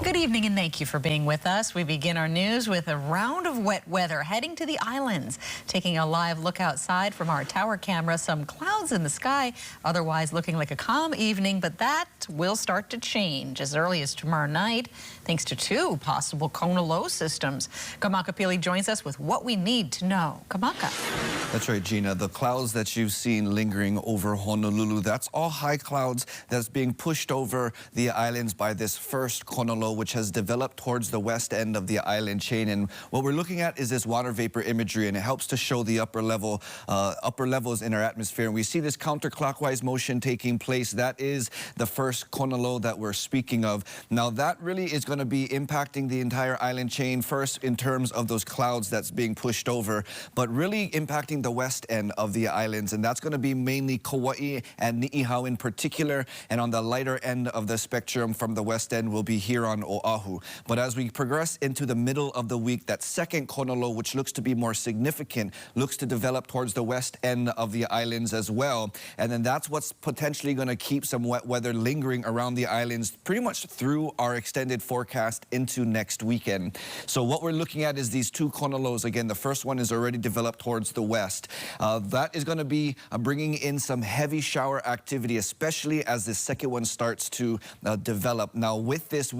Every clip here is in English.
Good evening and thank you for being with us. We begin our news with a round of wet weather heading to the islands. Taking a live look outside from our tower camera, some clouds in the sky, otherwise looking like a calm evening, but that will start to change as early as tomorrow night, thanks to two possible Kona Low systems. Kamaka Pili joins us with what we need to know. Kamaka. That's right, Gina. The clouds that you've seen lingering over Honolulu, that's all high clouds that's being pushed over the islands by this first Kona Low, which has developed towards the west end of the island chain. And what we're looking at is this water vapor imagery, and it helps to show the upper levels in our atmosphere. And we see this counterclockwise motion taking place. That is the first Kona Low that we're speaking of. Now, that really is going to be impacting the entire island chain, first in terms of those clouds that's being pushed over, but really impacting the west end of the islands, and that's going to be mainly Kauai and Ni'ihau in particular, and on the lighter end of the spectrum from the west end will be here on Oahu. But as we progress into the middle of the week, that second Kona Low, which looks to be more significant, looks to develop towards the west end of the islands as well, and then that's what's potentially going to keep some wet weather lingering around the islands pretty much through our extended forecast into next weekend. So what we're looking at is these two Kona Lows. Again, the first one is already developed towards the west. That is going to be bringing in some heavy shower activity, especially as the second one starts to develop. Now, with this,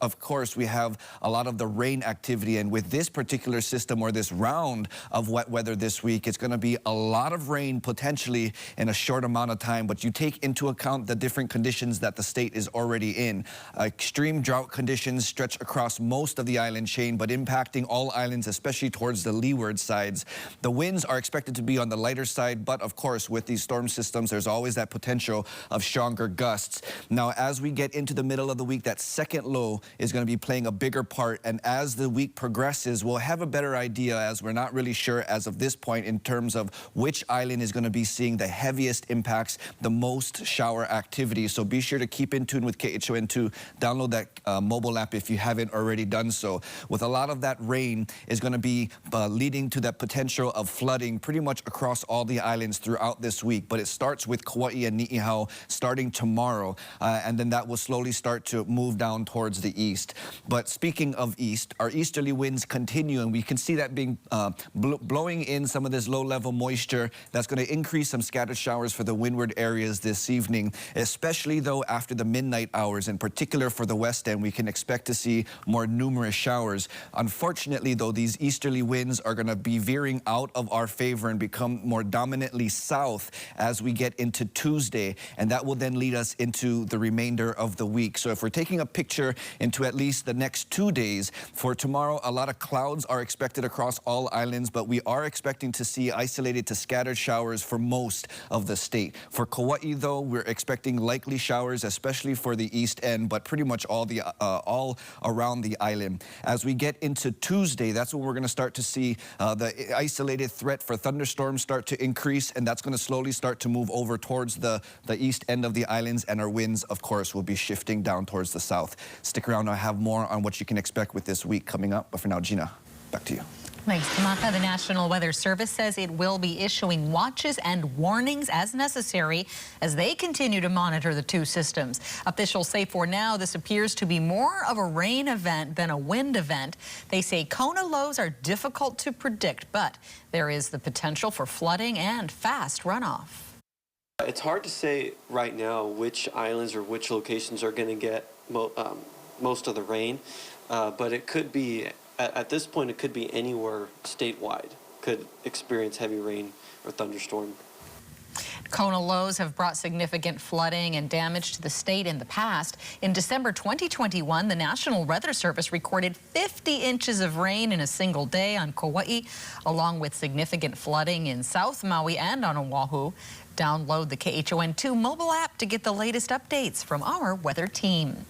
of course, we have a lot of the rain activity, and with this particular system or this round of wet weather this week, it's going to be a lot of rain potentially in a short amount of time. But you take into account the different conditions that the state is already in. Extreme drought conditions stretch across most of the island chain, but impacting all islands, especially towards the leeward sides. The winds are expected to be on the lighter side, but of course, with these storm systems, there's always that potential of stronger gusts. Now, as we get into the middle of the week, that second low is going to be playing a bigger part, and as the week progresses, we'll have a better idea, as we're not really sure as of this point in terms of which island is going to be seeing the heaviest impacts, the most shower activity. So be sure to keep in tune with KHON2. Download that mobile app if you haven't already done so. With a lot of that rain is going to be leading to that potential of flooding pretty much across all the islands throughout this week. But it starts with Kauai and Ni'ihau starting tomorrow, and then that will slowly start to move down towards the east. But speaking of east, our easterly winds continue, and we can see that being blowing in some of this low-level moisture that's going to increase some scattered showers for the windward areas this evening, especially though after the midnight hours. In particular for the west end, we can expect to see more numerous showers. Unfortunately, though, these easterly winds are going to be veering out of our favor and become more dominantly south as we get into Tuesday, and that will then lead us into the remainder of the week. So if we're taking a picture into at least the next 2 days, for tomorrow, a lot of clouds are expected across all islands, but we are expecting to see isolated to scattered showers for most of the state. For Kauai, though, we're expecting likely showers, especially for the east end, but pretty much all around the island. As we get into Tuesday, that's when we're going to start to see the isolated threat for thunderstorms start to increase, and that's going to slowly start to move over towards the east end of the islands, and our winds, of course, will be shifting down towards the south. Stick around, I have more on what you can expect with this week coming up, but for now, Gina, back to you. Thanks, Kamaka. The National Weather Service says it will be issuing watches and warnings as necessary as they continue to monitor the two systems. Officials say for now this appears to be more of a rain event than a wind event. They say Kona lows are difficult to predict, but there is the potential for flooding and fast runoff. It's hard to say right now which islands or which locations are going to get most of the rain, but it could be, at this point, it could be anywhere statewide could experience heavy rain or thunderstorm. Kona lows have brought significant flooding and damage to the state in the past. In December 2021, the National Weather Service recorded 50 inches of rain in a single day on Kauai, along with significant flooding in South Maui and on Oahu. Download the KHON2 mobile app to get the latest updates from our weather team.